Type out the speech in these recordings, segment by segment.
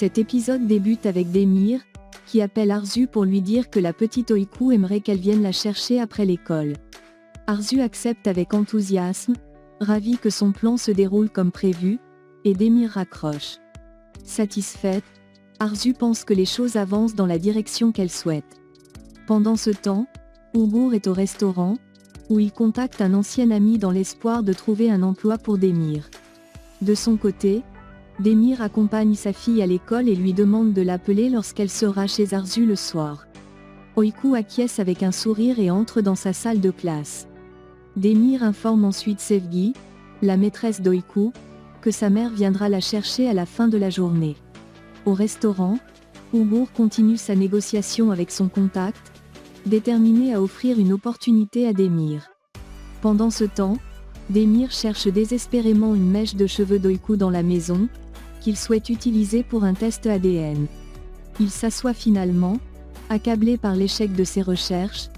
Cet épisode débute avec Demir, qui appelle Arzu pour lui dire que la petite Oiku aimerait qu'elle vienne la chercher après l'école. Arzu accepte avec enthousiasme, ravi que son plan se déroule comme prévu, et Demir raccroche. Satisfaite, Arzu pense que les choses avancent dans la direction qu'elle souhaite. Pendant ce temps, Ubur est au restaurant, où il contacte un ancien ami dans l'espoir de trouver un emploi pour Demir. De son côté, Demir accompagne sa fille à l'école et lui demande de l'appeler lorsqu'elle sera chez Arzu le soir. Oiku acquiesce avec un sourire et entre dans sa salle de classe. Demir informe ensuite Sevgi, la maîtresse d'Oiku, que sa mère viendra la chercher à la fin de la journée. Au restaurant, Ubur continue sa négociation avec son contact, déterminé à offrir une opportunité à Demir. Pendant ce temps, Demir cherche désespérément une mèche de cheveux d'Oiku dans la maison, qu'il souhaite utiliser pour un test ADN. Il s'assoit finalement, accablé par l'échec de ses recherches,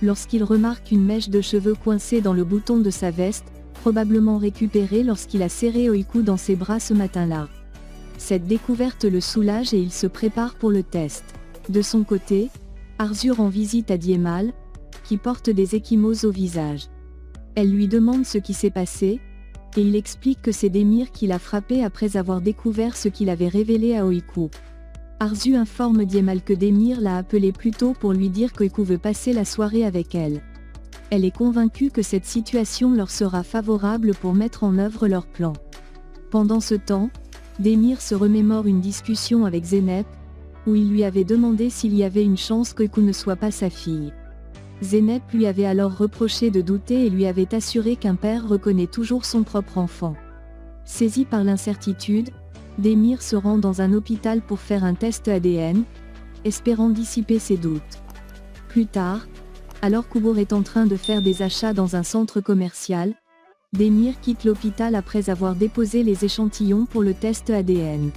lorsqu'il remarque une mèche de cheveux coincée dans le bouton de sa veste, probablement récupérée lorsqu'il a serré Oiku dans ses bras ce matin-là. Cette découverte le soulage et il se prépare pour le test. De son côté, Arzu rend visite à Diemal, qui porte des ecchymoses au visage. Elle lui demande ce qui s'est passé, et il explique que c'est Demir qui l'a frappé après avoir découvert ce qu'il avait révélé à Oiku. Arzu informe Diemal que Demir l'a appelé plus tôt pour lui dire qu'Oiku veut passer la soirée avec elle. Elle est convaincue que cette situation leur sera favorable pour mettre en œuvre leur plan. Pendant ce temps, Demir se remémore une discussion avec Zeynep, où il lui avait demandé s'il y avait une chance qu'Oiku ne soit pas sa fille. Zeynep lui avait alors reproché de douter et lui avait assuré qu'un père reconnaît toujours son propre enfant. Saisi par l'incertitude, Demir se rend dans un hôpital pour faire un test ADN, espérant dissiper ses doutes. Plus tard, alors qu'Ubur est en train de faire des achats dans un centre commercial, Demir quitte l'hôpital après avoir déposé les échantillons pour le test ADN.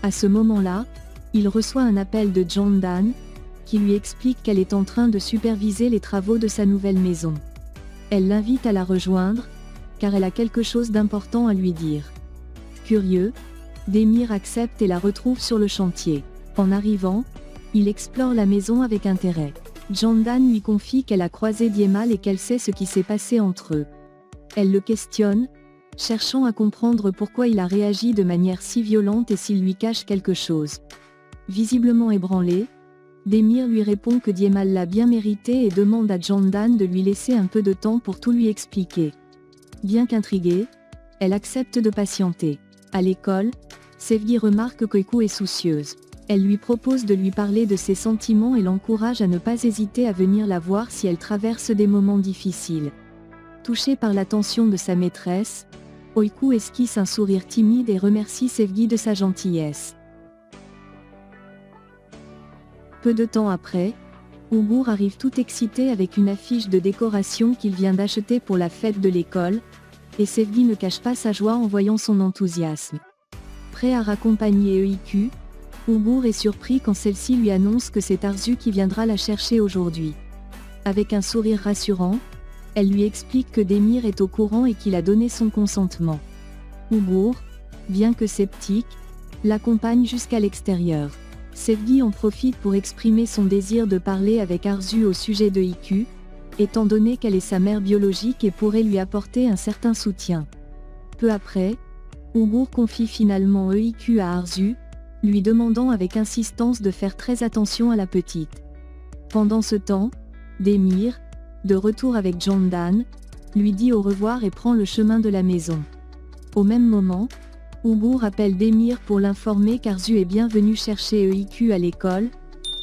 À ce moment-là, il reçoit un appel de Jondan, qui lui explique qu'elle est en train de superviser les travaux de sa nouvelle maison. Elle l'invite à la rejoindre, car elle a quelque chose d'important à lui dire. Curieux, Demir accepte et la retrouve sur le chantier. En arrivant, il explore la maison avec intérêt. Jondan lui confie qu'elle a croisé Diemal et qu'elle sait ce qui s'est passé entre eux. Elle le questionne, cherchant à comprendre pourquoi il a réagi de manière si violente et s'il lui cache quelque chose. Visiblement ébranlé, Demir lui répond que Diemal l'a bien mérité et demande à Jondan de lui laisser un peu de temps pour tout lui expliquer. Bien qu'intriguée, elle accepte de patienter. À l'école, Sevgi remarque qu'Oiku est soucieuse. Elle lui propose de lui parler de ses sentiments et l'encourage à ne pas hésiter à venir la voir si elle traverse des moments difficiles. Touché par l'attention de sa maîtresse, Oiku esquisse un sourire timide et remercie Sevgi de sa gentillesse. Peu de temps après, Ubur arrive tout excité avec une affiche de décoration qu'il vient d'acheter pour la fête de l'école, et Sevgi ne cache pas sa joie en voyant son enthousiasme. Prêt à raccompagner Oiku, Ubur est surpris quand celle-ci lui annonce que c'est Arzu qui viendra la chercher aujourd'hui. Avec un sourire rassurant, elle lui explique que Demir est au courant et qu'il a donné son consentement. Ubur, bien que sceptique, l'accompagne jusqu'à l'extérieur. Sevgi en profite pour exprimer son désir de parler avec Arzu au sujet de Oiku, étant donné qu'elle est sa mère biologique et pourrait lui apporter un certain soutien. Peu après, Ubur confie finalement Oiku à Arzu, lui demandant avec insistance de faire très attention à la petite. Pendant ce temps, Demir, de retour avec Jondan, lui dit au revoir et prend le chemin de la maison. Au même moment, Ubur appelle Demir pour l'informer qu'Arzu est bien venu chercher Oiku à l'école,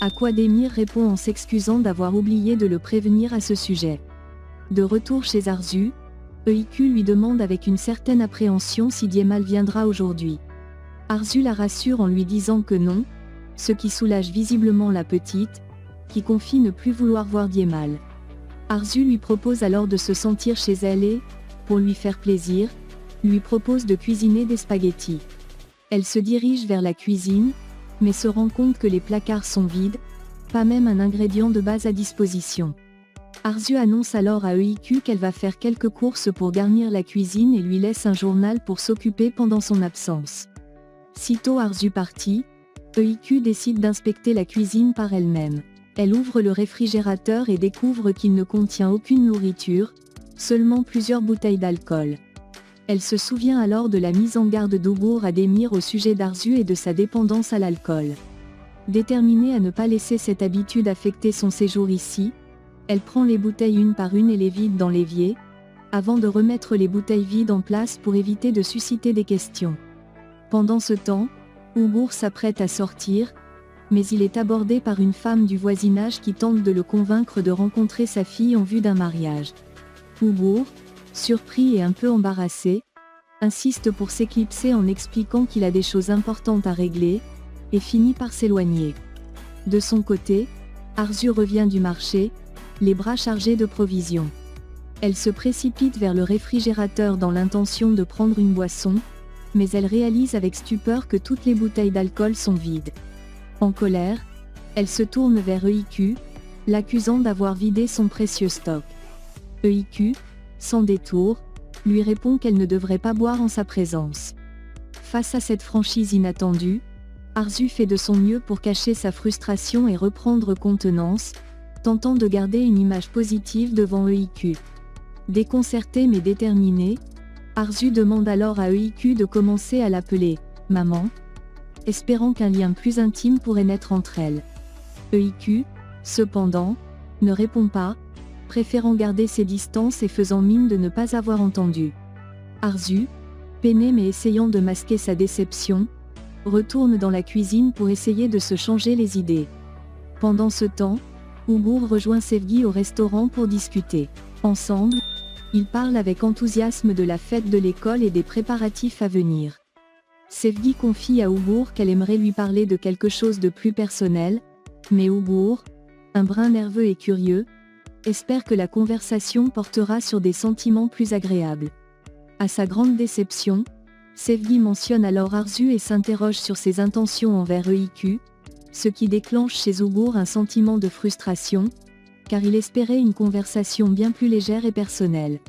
à quoi Demir répond en s'excusant d'avoir oublié de le prévenir à ce sujet. De retour chez Arzu, Oiku lui demande avec une certaine appréhension si Diemal viendra aujourd'hui. Arzu la rassure en lui disant que non, ce qui soulage visiblement la petite, qui confie ne plus vouloir voir Diemal. Arzu lui propose alors de se sentir chez elle et, pour lui faire plaisir, lui propose de cuisiner des spaghettis. Elle se dirige vers la cuisine, mais se rend compte que les placards sont vides, pas même un ingrédient de base à disposition. Arzu annonce alors à Oiku qu'elle va faire quelques courses pour garnir la cuisine et lui laisse un journal pour s'occuper pendant son absence. Sitôt Arzu parti, EIQ décide d'inspecter la cuisine par elle-même. Elle ouvre le réfrigérateur et découvre qu'il ne contient aucune nourriture, seulement plusieurs bouteilles d'alcool. Elle se souvient alors de la mise en garde d'Ugur à Demir au sujet d'Arzu et de sa dépendance à l'alcool. Déterminée à ne pas laisser cette habitude affecter son séjour ici, elle prend les bouteilles une par une et les vide dans l'évier, avant de remettre les bouteilles vides en place pour éviter de susciter des questions. Pendant ce temps, Ugur s'apprête à sortir, mais il est abordé par une femme du voisinage qui tente de le convaincre de rencontrer sa fille en vue d'un mariage. Ugur, surpris et un peu embarrassé, insiste pour s'éclipser en expliquant qu'il a des choses importantes à régler, et finit par s'éloigner. De son côté, Arzu revient du marché, les bras chargés de provisions. Elle se précipite vers le réfrigérateur dans l'intention de prendre une boisson, mais elle réalise avec stupeur que toutes les bouteilles d'alcool sont vides. En colère, elle se tourne vers EIQ, l'accusant d'avoir vidé son précieux stock. EIQ, sans détour, lui répond qu'elle ne devrait pas boire en sa présence. Face à cette franchise inattendue, Arzu fait de son mieux pour cacher sa frustration et reprendre contenance, tentant de garder une image positive devant EIQ. Déconcerté mais déterminé, Arzu demande alors à EIQ de commencer à l'appeler « maman », espérant qu'un lien plus intime pourrait naître entre elles. EIQ, cependant, ne répond pas, préférant garder ses distances et faisant mine de ne pas avoir entendu. Arzu, peiné mais essayant de masquer sa déception, retourne dans la cuisine pour essayer de se changer les idées. Pendant ce temps, Ugur rejoint Sevgi au restaurant pour discuter. Ensemble, ils parlent avec enthousiasme de la fête de l'école et des préparatifs à venir. Sevgi confie à Ugur qu'elle aimerait lui parler de quelque chose de plus personnel, mais Ugur, un brin nerveux et curieux, espère que la conversation portera sur des sentiments plus agréables. À sa grande déception, Sevgi mentionne alors Arzu et s'interroge sur ses intentions envers EIQ, ce qui déclenche chez Ugur un sentiment de frustration, car il espérait une conversation bien plus légère et personnelle.